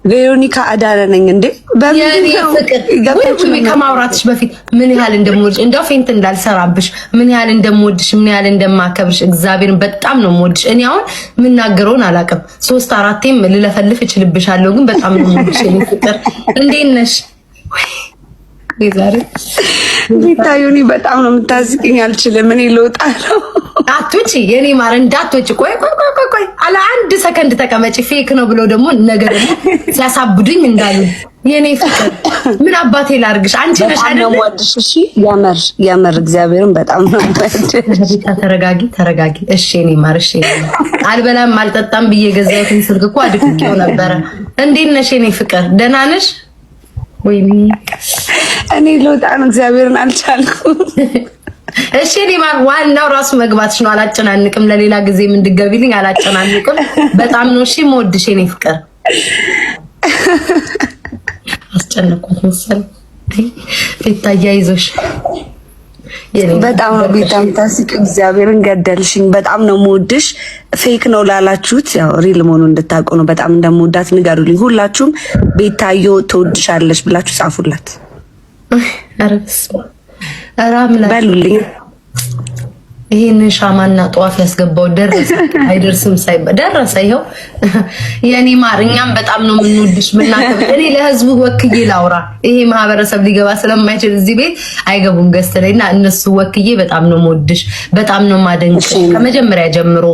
ቬሮኒካ አዳነ ነኝ እንዴ? በምን ከማውራትሽ በፊት ምን ያህል እንደምወድሽ እንደው ፌንት እንዳልሰራብሽ ምን ያህል እንደምወድሽ ምን ያህል እንደማከብርሽ እግዚአብሔርን በጣም ነው የምወድሽ። እኔ አሁን የምናገረውን አላውቅም 3-4ቴም ልለፈልፍ እችልብሻለሁ፣ ግን በጣም ነው የምወድሽ። እኔ ፍቅር እንዴት ነሽ? ቤታዩኒ በጣም ነው የምታዝቅኝ። አልችልም እኔ ልወጣ ነው። አትውጪ የኔ ማር እንዳትወጪ። ቆይ አለ አንድ ሰከንድ ተቀመጪ። ፌክ ነው ብሎ ደግሞ ነገር ሲያሳብዱኝ እንዳሉ የኔ ፍቅር ምን አባቴ ላርግሽ? አንቺ ነሽ አይደል? እሺ ያመር እግዚአብሔርን በጣም ነው ወድሽ። ተረጋጊ። እሺ የኔ ማር እሺ። አልበላም አልጠጣም ብዬ ገዛሁትን ስልክ እኮ አድርጌው ነበረ። እንዴት ነሽ የኔ ፍቅር? ደህና ነሽ? ወይኔ እኔ ልወጣ ነው። እግዚአብሔርን አልቻልኩም። እሺ እኔ ማር ዋናው ራሱ መግባትሽ ነው። አላጨናንቅም። ለሌላ ጊዜ ምን እንድትገቢልኝ አላጨናንቅም። በጣም ነው እሺ የምወድሽ የኔ ፍቅር። አስጨነቅኩት መሰለኝ። ቤታዬ አይዞሽ። በጣም ነው ቤታም ታስቂ። እግዚአብሔርን ገደልሽኝ። በጣም ነው የምወድሽ። ፌክ ነው ላላችሁት ያው ሪል መሆኑን እንድታውቁ ነው። በጣም እንደምወዳት ንገሩልኝ ሁላችሁም። ቤታዮ ትወድሻለሽ ብላችሁ ጻፉላት። አረብስ አራምላ በሉልኝ። ይሄን ሻማና ጧፍ ያስገባው ደረሰ አይደርስም ሳይባል ደረሰ። ይኸው የኔ ማር እኛም በጣም ነው የምንወድሽ ምናከብ። እኔ ለህዝቡ ወክዬ ላውራ። ይሄ ማህበረሰብ ሊገባ ስለማይችል እዚህ ቤት አይገቡም ገስተለኝና እነሱ ወክዬ በጣም ነው የምወድሽ፣ በጣም ነው ማደንቅሽ። ከመጀመሪያ ጀምሮ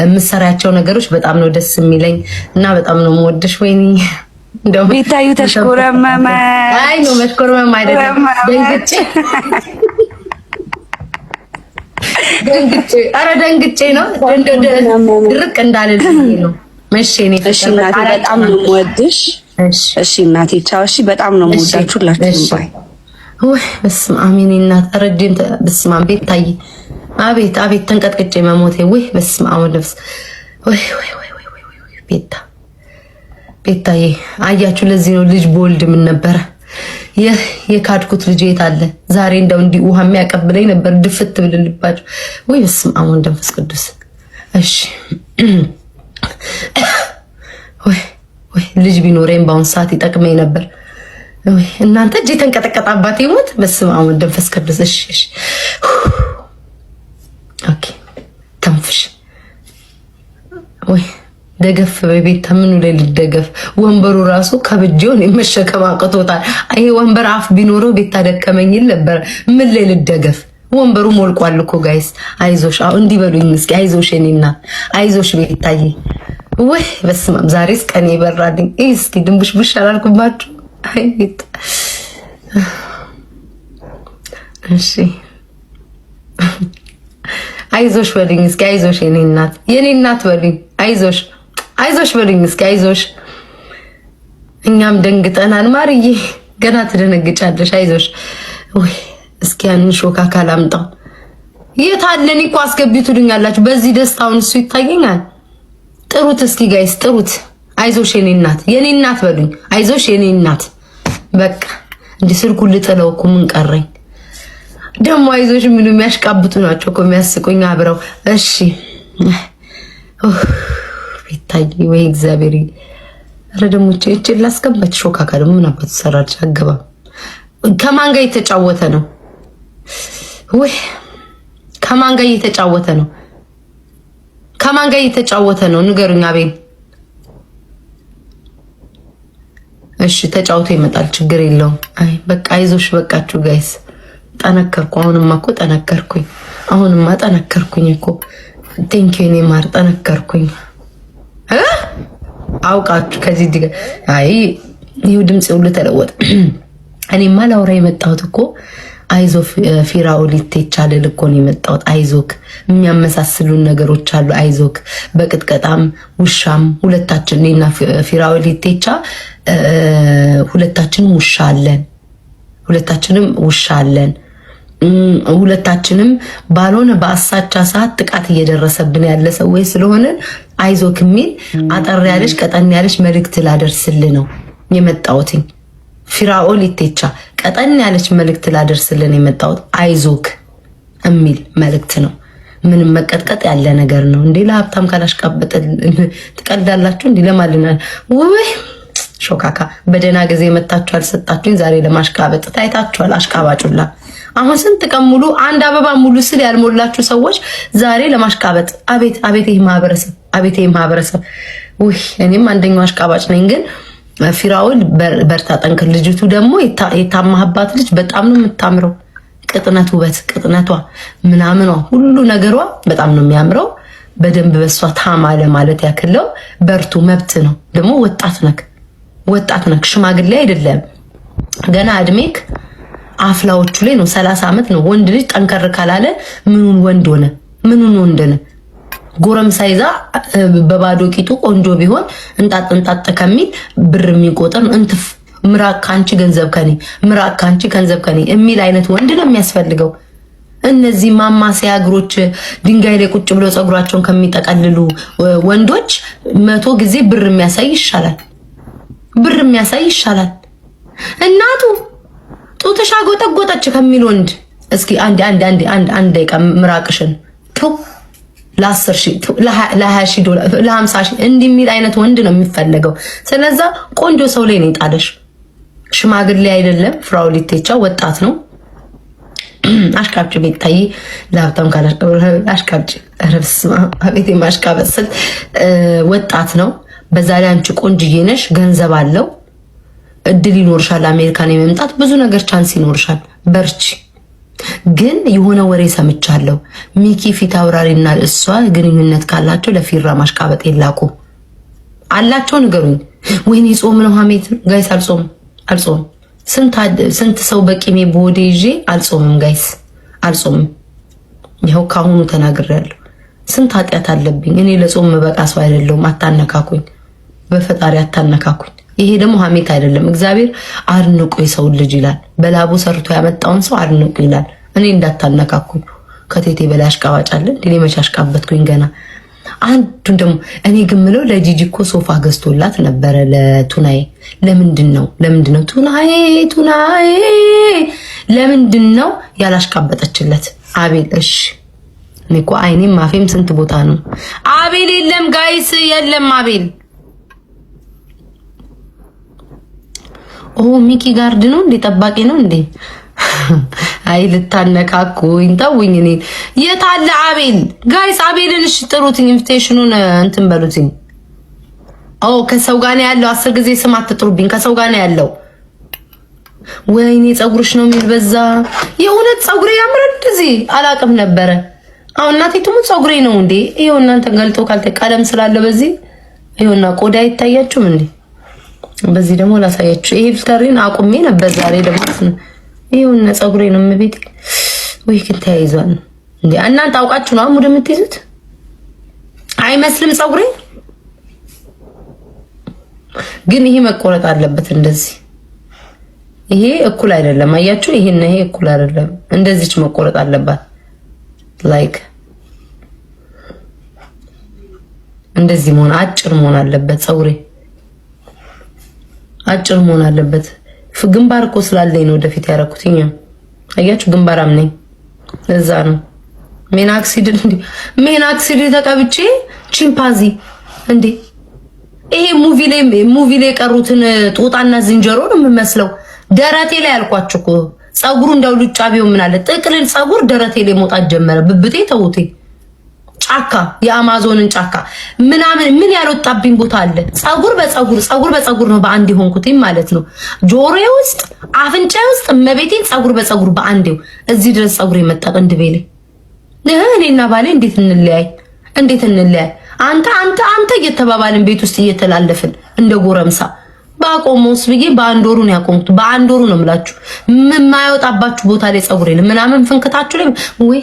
የምሰራቸው ነገሮች በጣም ነው ደስ የሚለኝ እና በጣም ነው የምወድሽ። ወይኔ እንደው ቤታዩ ተሽኮረመመ። አይ ነው መሽኮረመም አይደለም ደንግጬ ነው ድርቅ እንዳልልኝ ነው። እሺ እኔ በጣም ነው የምወድሽ። እሺ እናቴ ቻው። እሺ በጣም ነው የምወዳችሁ ሁላችሁም። ባይ ወይ በስመ አብ የኔ እናት ረጅም በስመ አብ ቤታዬ፣ አቤት ተንቀጥቅጬ መሞቴ። ወይ በስመ አብ ወልደስ ወይ ቤታዬ አያችሁ፣ ለዚህ ነው ልጅ ቦልድ ምን ነበረ የካድኩት ልጅ የት አለ ዛሬ? እንደው እንዲህ ውሃ የሚያቀብለኝ ነበር ድፍት ብልልባችሁ። ወይ በስመ አብ ወወልድ ወመንፈስ ቅዱስ። እሺ ወይ ልጅ ቢኖረኝ በአሁን ሰዓት ይጠቅመኝ ነበር። ወይ እናንተ እጄ ተንቀጠቀጣባት ይሞት። በስመ አብ ወወልድ ወመንፈስ ቅዱስ። እሺ ኦኬ ተንፍሽ። ወይ ደገፍ በቤት ተምኑ ላይ ልደገፍ። ወንበሩ ራሱ ከብጆን የመሸከም አቅቶታል። ይሄ ወንበር አፍ ቢኖረው ቤት ታደከመኝ ነበር። ምን ላይ ልደገፍ? ወንበሩ ሞልቋል እኮ ጋይስ። አይዞሽ አሁን እንዲበሉኝ እስኪ አይዞሽ የኔና አይዞሽ ቤታዬ። ወይ በስመ አብ ዛሬስ ቀን ይበራልኝ። እስኪ ድንቡሽቡሽ አላልኩባችሁ? አይ ቤት እሺ አይዞሽ በሉኝ እስኪ አይዞሽ የኔ እናት በሉኝ። አይዞሽ በሉኝ እስኪ አይዞሽ። እኛም ደንግጠናል ማርዬ፣ ገና ትደነግጫለሽ። አይዞሽ። ወይ እስኪ ያንን ሾካካ ላምጣው። የት አለን እኮ አስገቢው ትሉኛላችሁ። በዚህ ደስታውን እሱ ይታየኛል። ጥሩት እስኪ ጋይስ ጥሩት። አይዞሽ የኔ እናት በሉኝ። አይዞሽ የኔ እናት። በቃ እንዲህ ስልኩን ልጥለው እኮ ምን ቀረኝ ደግሞ። አይዞሽ የሚሉ የሚያሽቃብጡ ናቸው እኮ የሚያስቁኝ አብረው። እሺ ቤታዬ ወይ እግዚአብሔር። ኧረ ደግሞ እቺ ላስገባች ሾካካ ደግሞ ምን አባቱ ሰራች? አገባም። ከማን ጋር እየተጫወተ ነው? ወይ ከማን ጋር እየተጫወተ ነው? ከማን ጋር እየተጫወተ ነው? ንገሩኝ አቤል። እሺ ተጫውቶ ይመጣል፣ ችግር የለውም። አይ በቃ አይዞሽ በቃችሁ ጋይስ። ጠነከርኩ። አሁንማ እኮ ጠነከርኩኝ። እኮ ቴንኪው የኔ ማር ጠነከርኩኝ። አውቃችሁ ከዚህ ዲጋ አይ ይኸው ድምጽ ሁሉ ተለወጠ። እኔማ ላውራ የመጣሁት እኮ አይዞ ፊራኦል ኢቴቻል እኮ ነው የመጣሁት። አይዞክ የሚያመሳስሉን ነገሮች አሉ። አይዞክ በቅጥቀጣም ውሻም ሁለታችን እኔና ፊራኦል ኢቴቻ ሁለታችንም ውሻ አለን። ሁለታችንም ባልሆነ በአሳቻ ሰዓት ጥቃት እየደረሰብን ያለ ሰዎች ስለሆነ አይዞክ የሚል አጠር ያለሽ ቀጠን ያለሽ መልእክት ላደርስልህ ነው የመጣሁትኝ። ፊራኦል ኢቴቻ ቀጠን ያለች መልእክት ላደርስልን የመጣሁት አይዞክ የሚል መልእክት ነው። ምንም መቀጥቀጥ ያለ ነገር ነው እንዴ? ለሀብታም ካላሽቃበጠ ትቀልዳላችሁ እንዴ? ለማልናል ወይ ሾካካ በደና ጊዜ መጣችሁ አልሰጣችሁኝ። ዛሬ ለማሽቃበጥ ታይታችኋል። አሽቃባጩላ አሁን ስንት ቀን ሙሉ አንድ አበባ ሙሉ ስል ያልሞላችሁ ሰዎች ዛሬ ለማሽቃበጥ አቤት ይሄ ማህበረሰብ ውይ እኔም አንደኛው አሽቃባጭ ነኝ። ግን ፊራውል በርታ ጠንክር። ልጅቱ ደግሞ የታማህባት ልጅ በጣም ነው የምታምረው። ቅጥነቷ ምናምኗ ሁሉ ነገሯ በጣም ነው የሚያምረው። በደንብ በሷ ታማለ ማለት ያክለው በርቱ። መብት ነው ደግሞ ወጣት ነክ ሽማግሌ አይደለም ገና እድሜክ አፍላዎቹ ላይ ነው። 30 ዓመት ነው። ወንድ ልጅ ጠንከር ካላለ ምኑን ወንድ ሆነ? ጎረምሳ ይዛ በባዶ ቂጡ ቆንጆ ቢሆን እንጣጥ ከሚል ብር የሚቆጠር እንትፍ ምራቅ ካንቺ ገንዘብ ከኔ የሚል አይነት ወንድ ነው የሚያስፈልገው። እነዚህ ማማሲያ እግሮች ድንጋይ ላይ ቁጭ ብለው ጸጉራቸውን ከሚጠቀልሉ ወንዶች 100 ጊዜ ብር የሚያሳይ ይሻላል። እናቱ ጡትሻ ጎጠጎጠች ከሚል ወንድ እስኪ አንድ ደቂቃ ምራቅሽን ለ10,000 ለ20,000 ለ50,000 እንዲህ የሚል አይነት ወንድ ነው የሚፈለገው። ስለዛ ቆንጆ ሰው ላይ ነው የጣለሽ። ሽማግሌ አይደለም። ፍራኦል ኢቴቻ ወጣት ነው። አሽቃብጭ ቤታይ ለሀብታም አሽቃብጭ ረብስማ አቤት ማሽቃበጥ ስል ወጣት ነው። በዛ ላይ አንቺ ቆንጅዬ ነሽ፣ ገንዘብ አለው፣ እድል ይኖርሻል። አሜሪካን የመምጣት ብዙ ነገር ቻንስ ይኖርሻል። በርቺ። ግን የሆነ ወሬ ሰምቻለሁ። ሚኪ ፊት አውራሪና እሷ ግንኙነት ካላቸው ለፊራ ማሽቃበጥ የላቁ አላቸው። ንገሩኝ። ወይኔ ጾም ነው ሐሜት ጋይስ። አልጾም ስንት ሰው በቂሜ በወዴ ይዤ አልጾምም ጋይስ፣ አልጾምም። ይኸው ካሁኑ ተናግሬያለሁ። ስንት ኃጢአት አለብኝ እኔ። ለጾም በቃ ሰው አይደለሁም። አታነካኩኝ፣ በፈጣሪ አታነካኩኝ። ይሄ ደግሞ ሐሜት አይደለም። እግዚአብሔር አድንቁ የሰው ልጅ ይላል። በላቡ ሰርቶ ያመጣውን ሰው አድንቁ ይላል። እኔ እንዳታነካኩኝ። ከቴቴ በላይ አሽቃባጫለን እንዴ? መቼ አሽቃበጥኩኝ ገና። አንዱን ደግሞ እኔ ግምለው ለጂጂ እኮ ሶፋ ገዝቶላት ነበረ ለቱናዬ። ለምንድን ነው ቱናዬ ለምንድን ነው ያላሽቃበጠችለት? አቤል እሺ፣ እኔ እኮ አይኔም ማፌም ስንት ቦታ ነው። አቤል የለም ጋይስ፣ የለም አቤል። ኦ ሚኪ ጋርድ ነው እንዴ? ጠባቂ ነው እንዴ? አይ ልታነካኩኝ ተውኝ። እኔ የታለ አቤል ጋይስ? አቤልን እሺ ጥሩት፣ ኢንቪቴሽኑን እንትን በሉትኝ። ኦ ከሰው ጋር ነው ያለው። 10 ጊዜ ስም አትጥሩብኝ። ከሰው ጋር ነው ያለው። ወይኔ ፀጉርሽ ነው የሚል በዛ። የእውነት ፀጉሬ ያምራል እንደዚህ አላቅም ነበረ። አሁን እናቴ ትሙት ፀጉሬ ነው እንዴ? ይሄው እናንተ ገልጦ ካልተ ቀለም ስላለ በዚህ ይሄውና ቆዳ አይታያችሁም እንዴ? በዚህ ደግሞ ላሳያችሁ። ይሄ ፊልተሪን አቁሜ ነበር ዛሬ ደግሞ ይሄውና ፀጉሬ ነው የምቤት። ወይ ግን ተያይዟል እንዴ? እናንተ አውቃችሁ ነው አሙድ የምትይዙት? አይመስልም ፀጉሬ ግን ይሄ መቆረጥ አለበት እንደዚህ። ይሄ እኩል አይደለም አያችሁ? ይሄና ይሄ እኩል አይደለም። እንደዚህች መቆረጥ አለባት። ላይክ እንደዚህ መሆን አጭር መሆን አለበት። ፀጉሬ አጭር መሆን አለበት። ግንባር እኮ ስላለኝ ነው ወደፊት ያደረኩትኝ። አያችሁ ግንባራም ነኝ። እዛ ነው ሜናክሲድ ተቀብጬ ቺምፓንዚ እንዴ! ይሄ ሙቪ ላይ የቀሩትን ጦጣና ዝንጀሮ ነው የምመስለው። ደረቴ ላይ ያልኳችሁ እኮ ፀጉሩ እንዳው ሉጫ ቢሆን ምን አለ? ጥቅልል ፀጉር ደረቴ ላይ መውጣት ጀመረ። ብብቴ ተውቴ ጫካ የአማዞንን ጫካ ምናምን ምን ያልወጣብኝ ቦታ አለ? ፀጉር በፀጉር ነው በአንድ የሆንኩት ማለት ነው። ጆሮዬ ውስጥ አፍንጫዬ ውስጥ መቤቴን ፀጉር በፀጉር በአንዴው እዚህ ድረስ ፀጉር የመጣ ቅንድቤ ላይ እኔና ባሌ እንዴት እንለያይ? አንተ እየተባባልን ቤት ውስጥ እየተላለፍን እንደ ጎረምሳ ባቆሞስ ብዬ በአንድ ወሩ ነው ያቆምኩት። በአንድ ወሩ ነው የምላችሁ። የማይወጣባችሁ ቦታ ላይ ፀጉር የለም ምናምን ፍንክታችሁ ላይ ወይ